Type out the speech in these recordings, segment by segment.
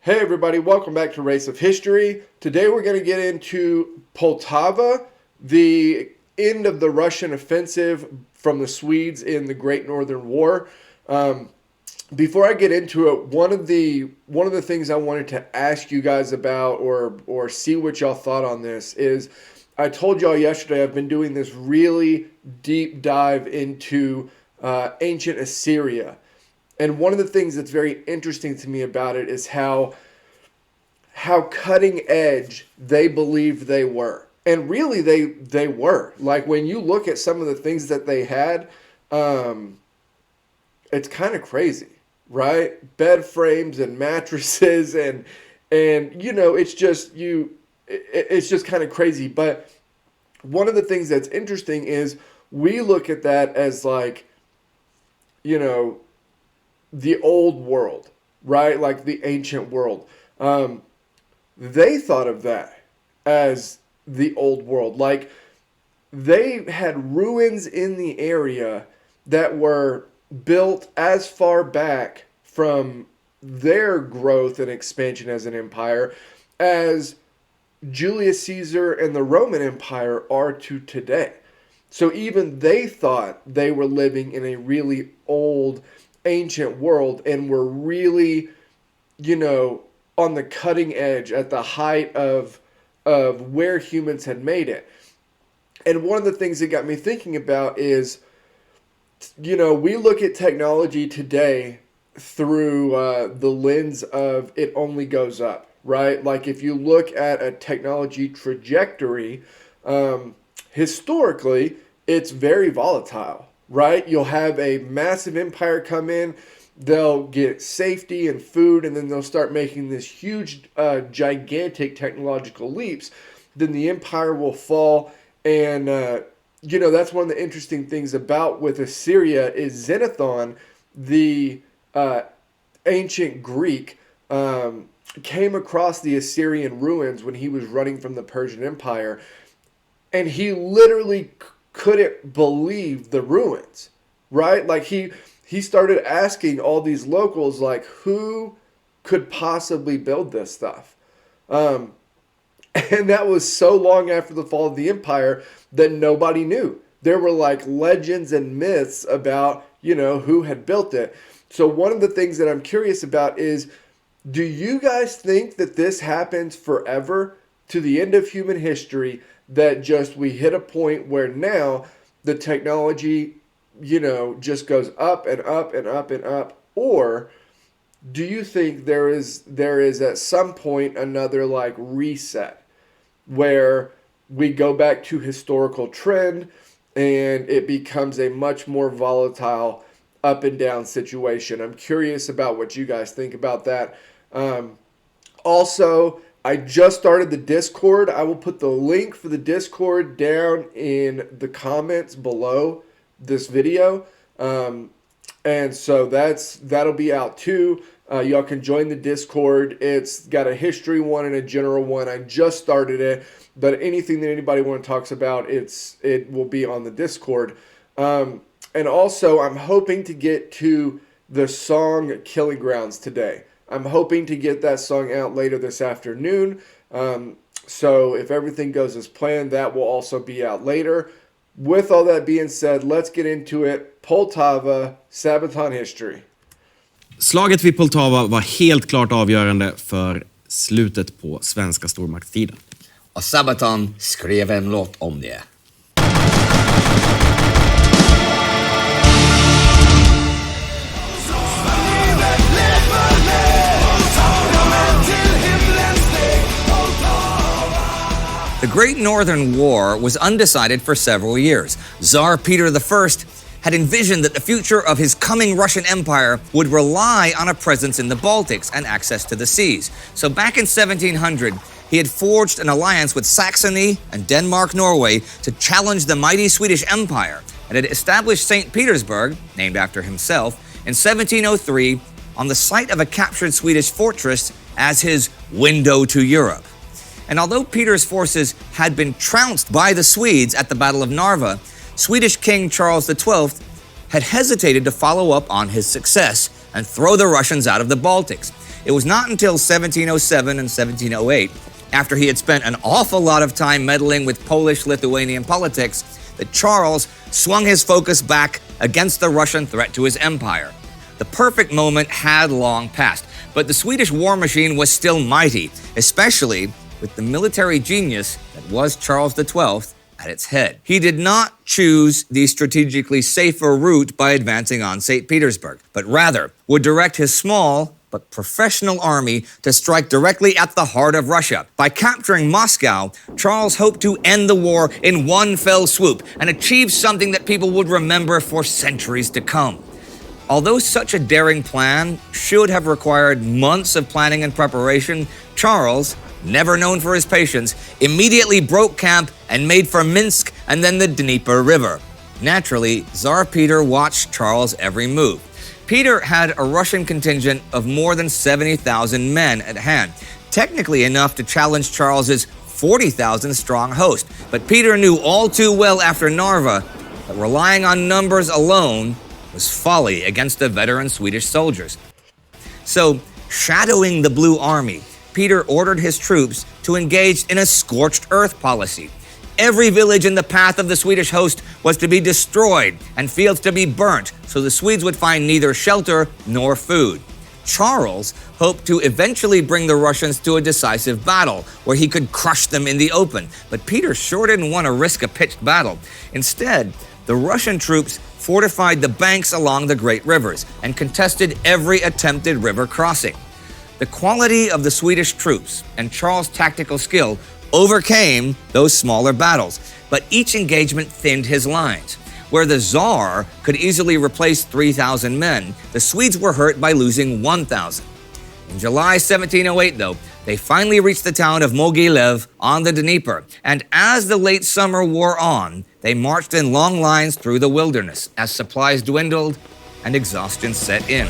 Hey everybody, welcome back to Race of History. Today we're going to get into Poltava, the end of the Russian offensive from the Swedes in the Great Northern War. Before I get into it, one of the things I wanted to ask you guys about or see what y'all thought on this is, I told y'all yesterday I've been doing this really deep dive into ancient Assyria. And one of the things that's very interesting to me about it is how cutting edge they believed they were. And really they were. Like when you look at some of the things that they had, it's kind of crazy, right? Bed frames and mattresses and you know, it's just kind of crazy. But one of the things that's interesting is we look at that as like, you know, the old world, right? Like the ancient world. They thought of that as the old world. Like they had ruins in the area that were built as far back from their growth and expansion as an empire as Julius Caesar and the Roman Empire are to today. So even they thought they were living in a really old ancient world and were really, you know, on the cutting edge at the height of where humans had made it. And one of the things that got me thinking about is, you know, we look at technology today through the lens of it only goes up, right? Like if you look at a technology trajectory, historically, it's very volatile. Right? You'll have a massive empire come in, they'll get safety and food, and then they'll start making this huge, gigantic technological leaps. Then the empire will fall, and, you know, that's one of the interesting things about with Assyria is Xenophon, the ancient Greek, came across the Assyrian ruins when he was running from the Persian Empire, and he literally couldn't believe the ruins, right? Like he started asking all these locals, like, who could possibly build this stuff? And that was so long after the fall of the empire that nobody knew. There were like legends and myths about, you know, who had built it. So one of the things that I'm curious about is, do you guys think that this happens forever to the end of human history, that just we hit a point where now the technology, you know, just goes up and up and up and up? Or do you think there is at some point another like reset where we go back to historical trend and it becomes a much more volatile up and down situation? I'm curious about what you guys think about that. Also, I just started the Discord. I will put the link for the Discord down in the comments below this video. And so that'll be out too. Y'all can join the Discord. It's got a history one and a general one. I just started it, but anything that anybody talks about, it will be on the Discord. And also, I'm hoping to get to the song Killing Grounds today. I'm hoping to get that song out later this afternoon. So if everything goes as planned, that will also be out later. With all that being said, let's get into it. Poltava, Sabaton history. Slaget vid Poltava var helt klart avgörande för slutet på svenska stormaktstiden. Och Sabaton skrev en låt om det. The Great Northern War was undecided for several years. Tsar Peter I had envisioned that the future of his coming Russian Empire would rely on a presence in the Baltics and access to the seas. So back in 1700, he had forged an alliance with Saxony and Denmark-Norway to challenge the mighty Swedish Empire, and had established St. Petersburg, named after himself, in 1703 on the site of a captured Swedish fortress as his window to Europe. And although Peter's forces had been trounced by the Swedes at the Battle of Narva, Swedish King Charles XII had hesitated to follow up on his success and throw the Russians out of the Baltics. It was not until 1707 and 1708, after he had spent an awful lot of time meddling with Polish-Lithuanian politics, that Charles swung his focus back against the Russian threat to his empire. The perfect moment had long passed, but the Swedish war machine was still mighty, especially with the military genius that was Charles XII at its head. He did not choose the strategically safer route by advancing on St. Petersburg, but rather would direct his small but professional army to strike directly at the heart of Russia. By capturing Moscow, Charles hoped to end the war in one fell swoop and achieve something that people would remember for centuries to come. Although such a daring plan should have required months of planning and preparation, Charles, never known for his patience, immediately broke camp and made for Minsk and then the Dnieper River. Naturally, Tsar Peter watched Charles' every move. Peter had a Russian contingent of more than 70,000 men at hand, technically enough to challenge Charles's 40,000 strong host. But Peter knew all too well after Narva that relying on numbers alone was folly against the veteran Swedish soldiers. So, shadowing the Blue Army, Peter ordered his troops to engage in a scorched earth policy. Every village in the path of the Swedish host was to be destroyed and fields to be burnt, so the Swedes would find neither shelter nor food. Charles hoped to eventually bring the Russians to a decisive battle where he could crush them in the open, but Peter sure didn't want to risk a pitched battle. Instead, the Russian troops fortified the banks along the great rivers and contested every attempted river crossing. The quality of the Swedish troops and Charles' tactical skill overcame those smaller battles, but each engagement thinned his lines. Where the Tsar could easily replace 3,000 men, the Swedes were hurt by losing 1,000. In July 1708, though, they finally reached the town of Mogilev on the Dnieper, and as the late summer wore on, they marched in long lines through the wilderness as supplies dwindled and exhaustion set in.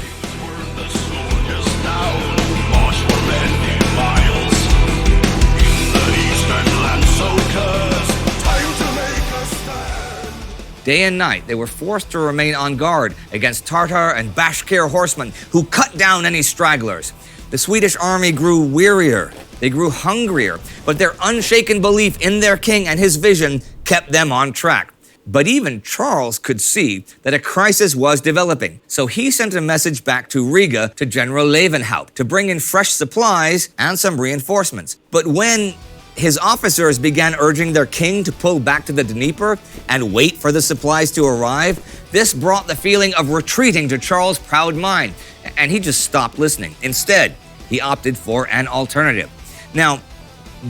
Day and night, they were forced to remain on guard against Tartar and Bashkir horsemen who cut down any stragglers. The Swedish army grew wearier, they grew hungrier, but their unshaken belief in their king and his vision kept them on track. But even Charles could see that a crisis was developing, so he sent a message back to Riga to General Levenhaupt to bring in fresh supplies and some reinforcements. But when his officers began urging their king to pull back to the Dnieper and wait for the supplies to arrive, this brought the feeling of retreating to Charles' proud mind, and he just stopped listening. Instead, he opted for an alternative. Now,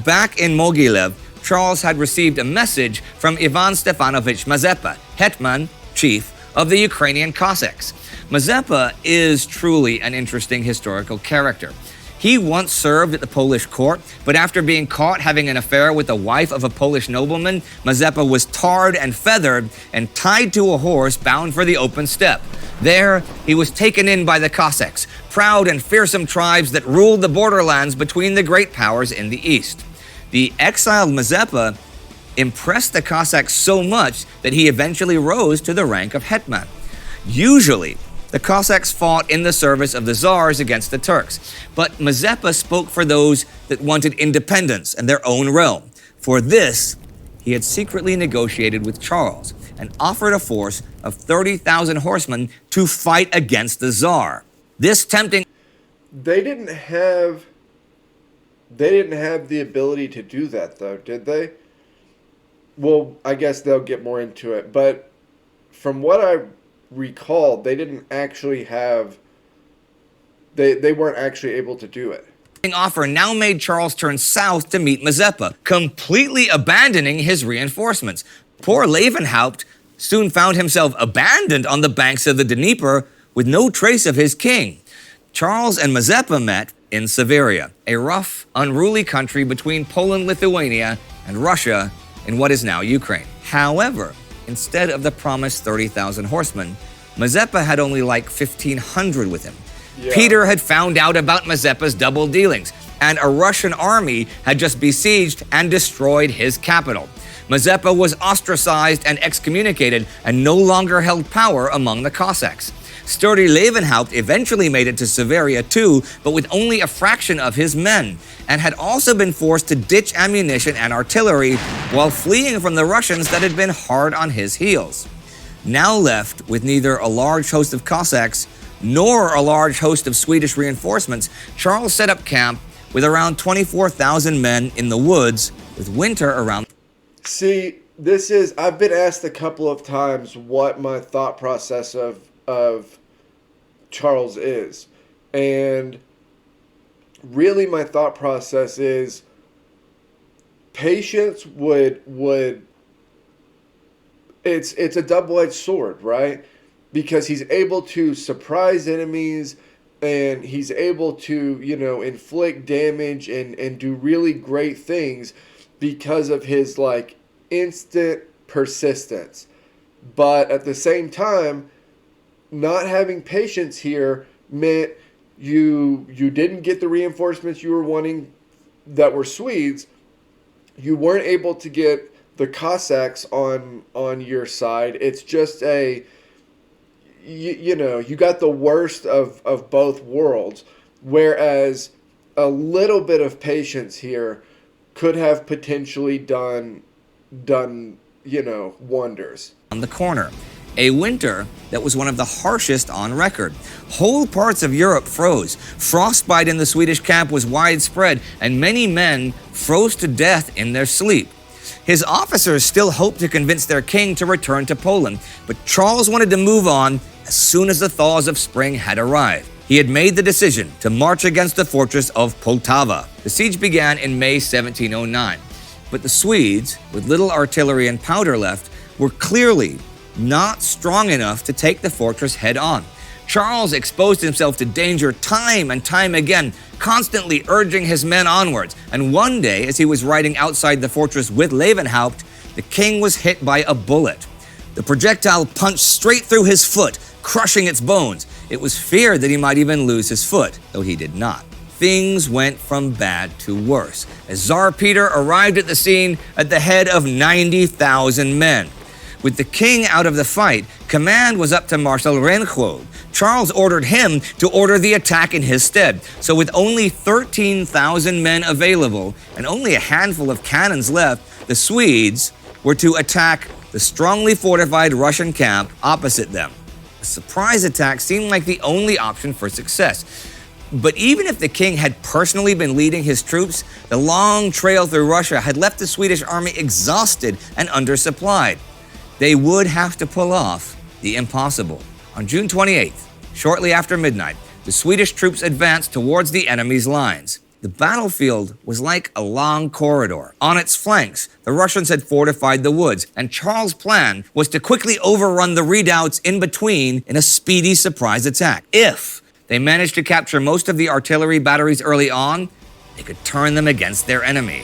back in Mogilev, Charles had received a message from Ivan Stefanovich Mazeppa, hetman, chief of the Ukrainian Cossacks. Mazeppa is truly an interesting historical character. He once served at the Polish court, but after being caught having an affair with the wife of a Polish nobleman, Mazeppa was tarred and feathered and tied to a horse bound for the open steppe. There, he was taken in by the Cossacks, proud and fearsome tribes that ruled the borderlands between the great powers in the east. The exiled Mazeppa impressed the Cossacks so much that he eventually rose to the rank of hetman. Usually, the Cossacks fought in the service of the Tsars against the Turks, but Mazeppa spoke for those that wanted independence and their own realm. For this, he had secretly negotiated with Charles and offered a force of 30,000 horsemen to fight against the Tsar. This tempting... They didn't have the ability to do that, though, did they? Well, I guess they'll get more into it, but from what I recall, they didn't actually have... They weren't actually able to do it. Offer now made Charles turn south to meet Mazeppa, completely abandoning his reinforcements. Poor Levenhaupt soon found himself abandoned on the banks of the Dnieper with no trace of his king. Charles and Mazeppa met in Siberia, a rough, unruly country between Poland, Lithuania, and Russia in what is now Ukraine. However, instead of the promised 30,000 horsemen, Mazeppa had only like 1,500 with him. Yeah. Peter had found out about Mazeppa's double dealings, and a Russian army had just besieged and destroyed his capital. Mazeppa was ostracized and excommunicated and no longer held power among the Cossacks. Sturdy Levenhaupt eventually made it to Severia too, but with only a fraction of his men, and had also been forced to ditch ammunition and artillery while fleeing from the Russians that had been hard on his heels. Now left with neither a large host of Cossacks nor a large host of Swedish reinforcements, Charles set up camp with around 24,000 men in the woods, with winter around. See, I've been asked a couple of times what my thought process of Charles is. And really my thought process is patience it's a double-edged sword, right? Because he's able to surprise enemies and he's able to, inflict damage and do really great things because of his instant persistence. But at the same time, not having patience here meant you didn't get the reinforcements you were wanting that were Swedes. You weren't able to get the Cossacks on your side. It's just you got the worst of both worlds, whereas a little bit of patience here could have potentially done wonders. On the corner. A winter that was one of the harshest on record. Whole parts of Europe froze. Frostbite in the Swedish camp was widespread, and many men froze to death in their sleep. His officers still hoped to convince their king to return to Poland, but Charles wanted to move on as soon as the thaws of spring had arrived. He had made the decision to march against the fortress of Poltava. The siege began in May 1709, but the Swedes, with little artillery and powder left, were clearly not strong enough to take the fortress head on. Charles exposed himself to danger time and time again, constantly urging his men onwards. And one day, as he was riding outside the fortress with Levenhaupt, the king was hit by a bullet. The projectile punched straight through his foot, crushing its bones. It was feared that he might even lose his foot, though he did not. Things went from bad to worse, as Tsar Peter arrived at the scene at the head of 90,000 men. With the king out of the fight, command was up to Marshal Reinhold. Charles ordered him to order the attack in his stead. So with only 13,000 men available and only a handful of cannons left, the Swedes were to attack the strongly fortified Russian camp opposite them. A surprise attack seemed like the only option for success. But even if the king had personally been leading his troops, the long trail through Russia had left the Swedish army exhausted and undersupplied. They would have to pull off the impossible. On June 28th, shortly after midnight, the Swedish troops advanced towards the enemy's lines. The battlefield was like a long corridor. On its flanks, the Russians had fortified the woods, and Charles' plan was to quickly overrun the redoubts in between in a speedy surprise attack. If they managed to capture most of the artillery batteries early on, they could turn them against their enemy.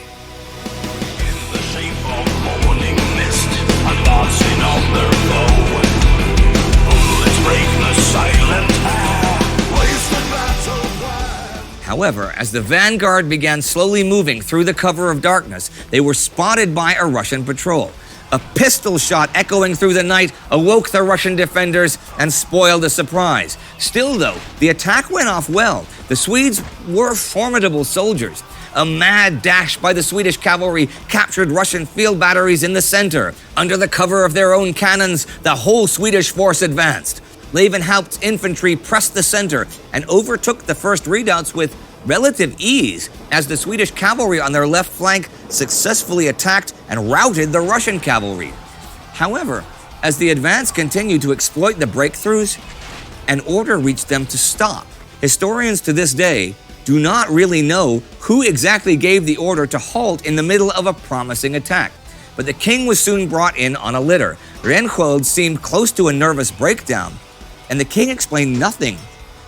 However, as the vanguard began slowly moving through the cover of darkness, they were spotted by a Russian patrol. A pistol shot echoing through the night awoke the Russian defenders and spoiled the surprise. Still, though, the attack went off well. The Swedes were formidable soldiers. A mad dash by the Swedish cavalry captured Russian field batteries in the center. Under the cover of their own cannons, the whole Swedish force advanced. Levenhaupt's infantry pressed the center and overtook the first redoubts with relative ease as the Swedish cavalry on their left flank successfully attacked and routed the Russian cavalry. However, as the advance continued to exploit the breakthroughs, an order reached them to stop. Historians to this day do not really know who exactly gave the order to halt in the middle of a promising attack. But the king was soon brought in on a litter. Reinhold seemed close to a nervous breakdown, and the king explained nothing.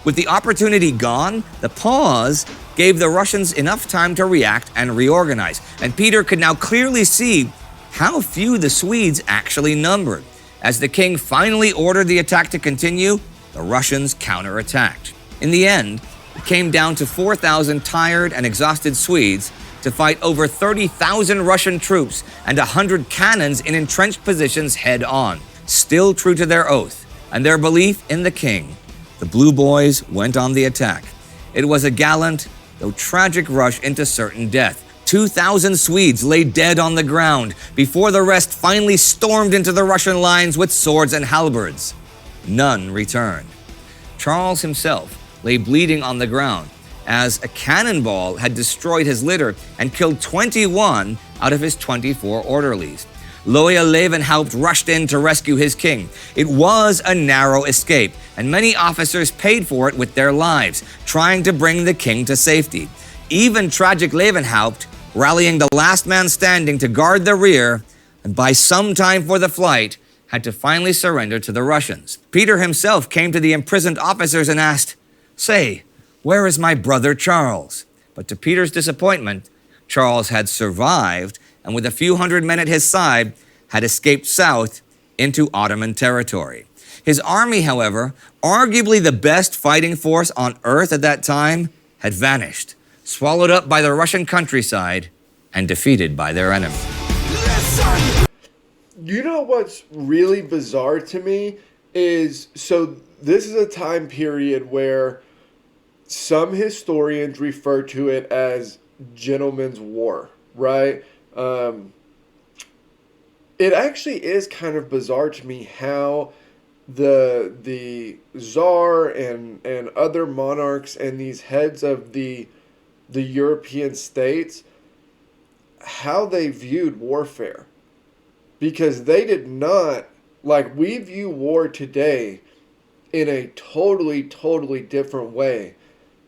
With the opportunity gone, the pause gave the Russians enough time to react and reorganize, and Peter could now clearly see how few the Swedes actually numbered. As the king finally ordered the attack to continue, the Russians counterattacked. In the end, it came down to 4,000 tired and exhausted Swedes to fight over 30,000 Russian troops and 100 cannons in entrenched positions head on. Still true to their oath and their belief in the king, the Blue Boys went on the attack. It was a gallant, though tragic rush into certain death. 2,000 Swedes lay dead on the ground before the rest finally stormed into the Russian lines with swords and halberds. None returned. Charles himself lay bleeding on the ground as a cannonball had destroyed his litter and killed 21 out of his 24 orderlies. Loya Levenhaupt rushed in to rescue his king. It was a narrow escape, and many officers paid for it with their lives, trying to bring the king to safety. Even tragic Levenhaupt, rallying the last man standing to guard the rear, and by some time for the flight, had to finally surrender to the Russians. Peter himself came to the imprisoned officers and asked, "Say, where is my brother Charles?" But to Peter's disappointment, Charles had survived and with a few hundred men at his side, had escaped south into Ottoman territory. His army, however, arguably the best fighting force on earth at that time, had vanished, swallowed up by the Russian countryside, and defeated by their enemy. You know what's really bizarre to me is, so this is a time period where some historians refer to it as gentleman's war, right? It actually is kind of bizarre to me how the Tsar and other monarchs and these heads of the European states, how they viewed warfare. Because they did not, like, we view war today in a totally, totally different way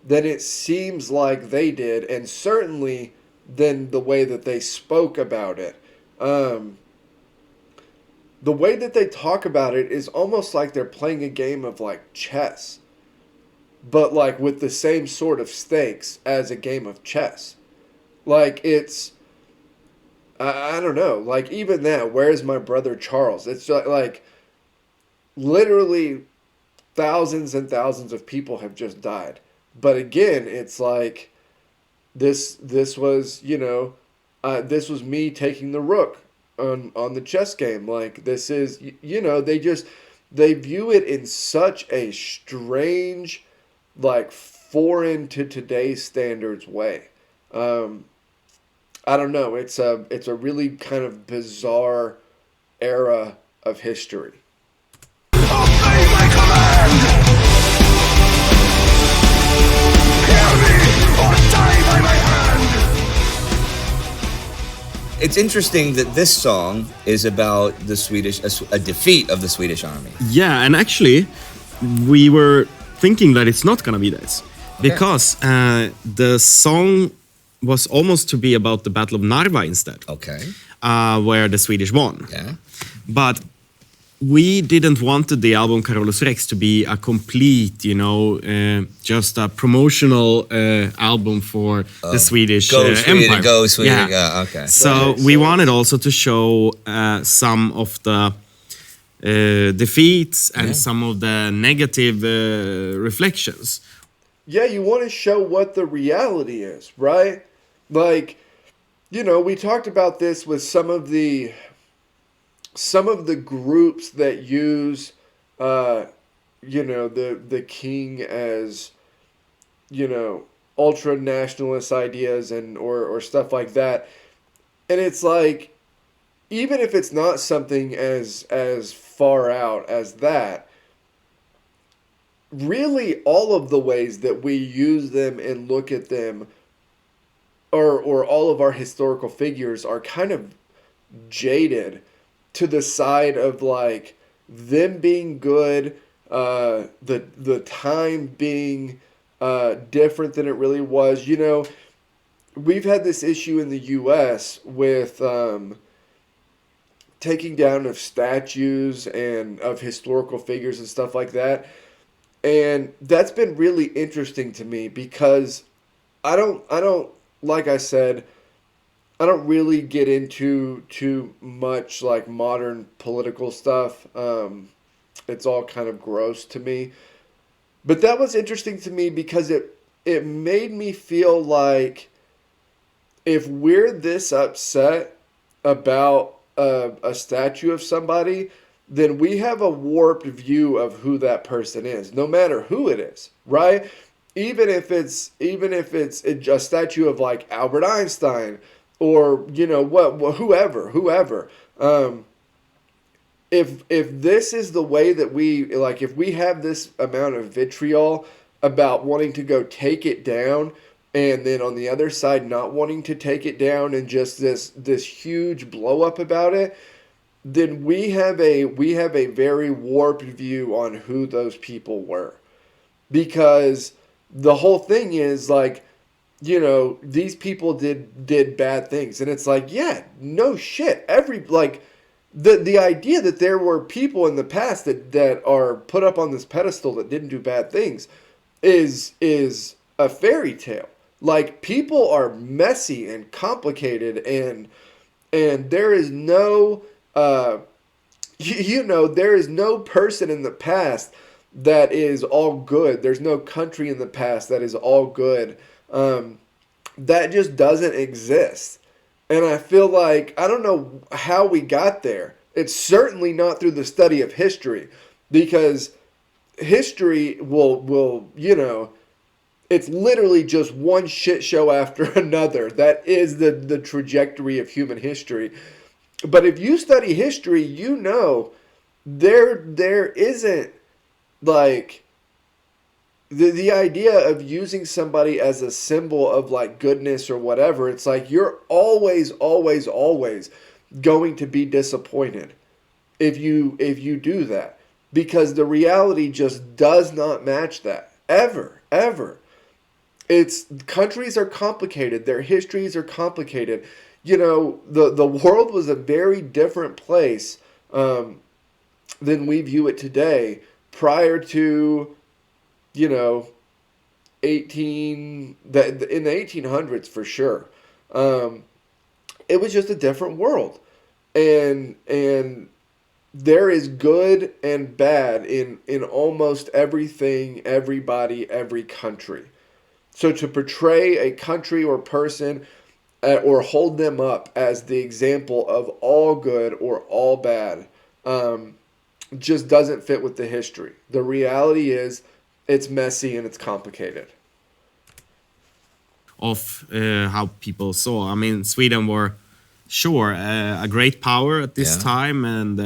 than it seems like they did, and certainly than the way that they spoke about it. The way that they talk about it is almost like they're playing a game of, like, chess, but, like, with the same sort of stakes as a game of chess. Like, it's, I don't know, like, even that, where's my brother Charles? It's like literally thousands and thousands of people have just died. But again, it's like, this was, you know, this was me taking the rook on the chess game. Like, this is, you know, they view it in such a strange, like, foreign to today's standards way. I don't know. It's a really kind of bizarre era of history. It's interesting that this song is about the Swedish, a defeat of the Swedish army. Yeah, and actually, we were thinking that it's not gonna be this. Okay. Because the song was almost to be about the Battle of Narva instead. Okay. Where the Swedish won. Yeah. But we didn't want the album Carolus Rex to be a complete, you know, just a promotional album for the Swedish Sweden, Empire. Go Sweden, Yeah. okay. So we wanted also to show some of the defeats and some of the negative reflections. Yeah, you want to show what the reality is, right? Like, you know, we talked about this with some of the groups that use, you know, the king as, you know, ultra nationalist ideas and or stuff like that. And it's like, even if it's not something as far out as that, really all of the ways that we use them and look at them, or all of our historical figures, are kind of jaded to the side of, like, them being good, the time being different than it really was. You know, we've had this issue in the U.S. with taking down of statues and of historical figures and stuff like that. And that's been really interesting to me because I don't, like I said, I don't really get into too much, like, modern political stuff. It's all kind of gross to me. But that was interesting to me because it made me feel like if we're this upset about a statue of somebody, then we have a warped view of who that person is, no matter who it is, right? Even if it's a statue of like Albert Einstein or whoever. If this is the way that if we have this amount of vitriol about wanting to go take it down, and then on the other side not wanting to take it down, and just this huge blow up about it, then we have a very warped view on who those people were. Because the whole thing is like, these people did bad things, and it's like, yeah, no shit. The idea that there were people in the past that are put up on this pedestal that didn't do bad things is a fairy tale. Like, people are messy and complicated, and there is no there is no person in the past that is all good. There's no country in the past that is all good. That just doesn't exist. And I feel like, I don't know how we got there. It's certainly not through the study of history, because history will it's literally just one shit show after another. That is the trajectory of human history. But if you study history, there isn't like the idea of using somebody as a symbol of like goodness or whatever. It's like you're always going to be disappointed if you do that, because the reality just does not match that ever. Countries are complicated, their histories are complicated. The world was a very different place than we view it today prior to in the 1800s for sure. It was just a different world, and there is good and bad in almost everything, everybody, every country. So to portray a country or person or hold them up as the example of all good or all bad just doesn't fit with the history. The reality is, it's messy and it's complicated. Of how people saw. I mean, Sweden were, sure, a great power at this time, and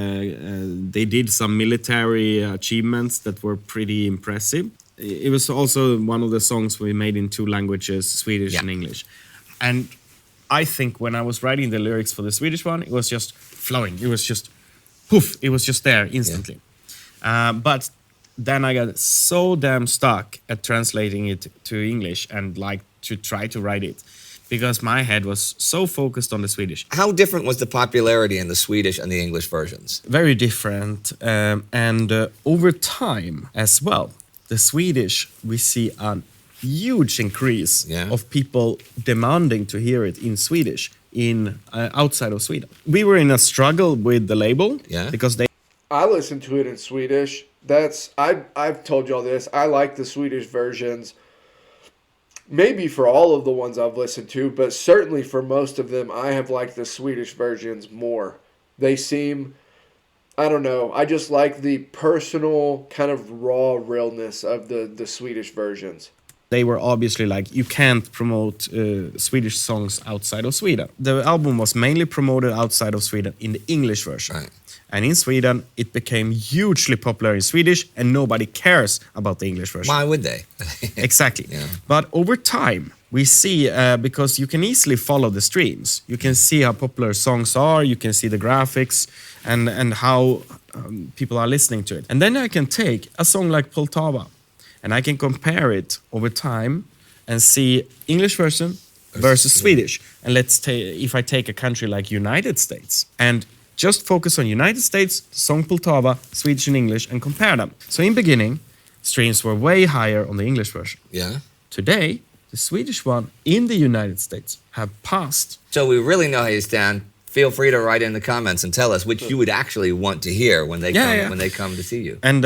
they did some military achievements that were pretty impressive. It was also one of the songs we made in two languages, Swedish and English. And I think when I was writing the lyrics for the Swedish one, it was just flowing. It was just, poof, it was just there instantly. But then I got so damn stuck at translating it to English and like to try to write it, because my head was so focused on the Swedish. How different was the popularity in the Swedish and the English versions? Very different. And over time as well, the Swedish, we see a huge increase of people demanding to hear it in Swedish outside of Sweden. We were in a struggle with the label because I listened to it in Swedish. I've told you all this. I like the Swedish versions. Maybe for all of the ones I've listened to, but certainly for most of them, I have liked the Swedish versions more. They seem, I don't know, I just like the personal kind of raw realness of the Swedish versions. They were obviously like, you can't promote Swedish songs outside of Sweden. The album was mainly promoted outside of Sweden in the English version. Right. And in Sweden, it became hugely popular in Swedish, and nobody cares about the English version. Why would they? Exactly. But over time, we see, because you can easily follow the streams. You can see how popular songs are, you can see the graphics, and how people are listening to it. And then I can take a song like Poltava, and I can compare it over time and see English version versus Swedish. And if I take a country like United States and just focus on United States, song Poltava, Swedish and English, and compare them. So in beginning, streams were way higher on the English version. Yeah. Today, the Swedish one in the United States have passed. So we really know how you stand. Feel free to write in the comments and tell us which you would actually want to hear when they come to see you. And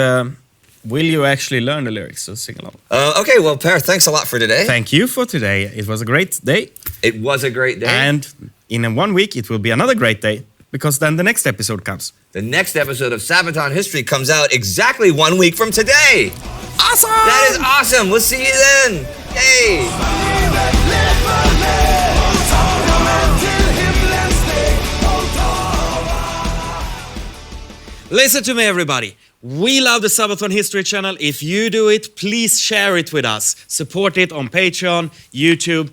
will you actually learn the lyrics? So sing along. Okay, well, Per, thanks a lot for today. Thank you for today. It was a great day. It was a great day. And in 1 week, it will be another great day. because then the next episode comes. The next episode of Sabaton History comes out exactly 1 week from today. Awesome! That is awesome. We'll see you then. Hey! Listen to me, everybody. We love the Sabaton History channel. If you do it, please share it with us. Support it on Patreon, YouTube,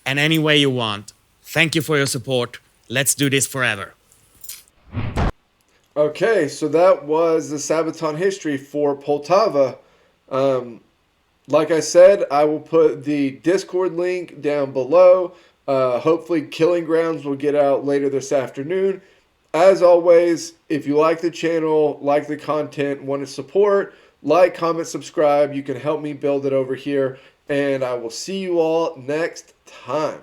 and any way you want. Thank you for your support. Let's do this forever. Okay, so that was the Sabaton history for Poltava. Like I said, I will put the Discord link down below. Hopefully Killing Grounds will get out later this afternoon. As always, if you like the channel, like the content, want to support, like, comment, subscribe. You can help me build it over here. And I will see you all next time.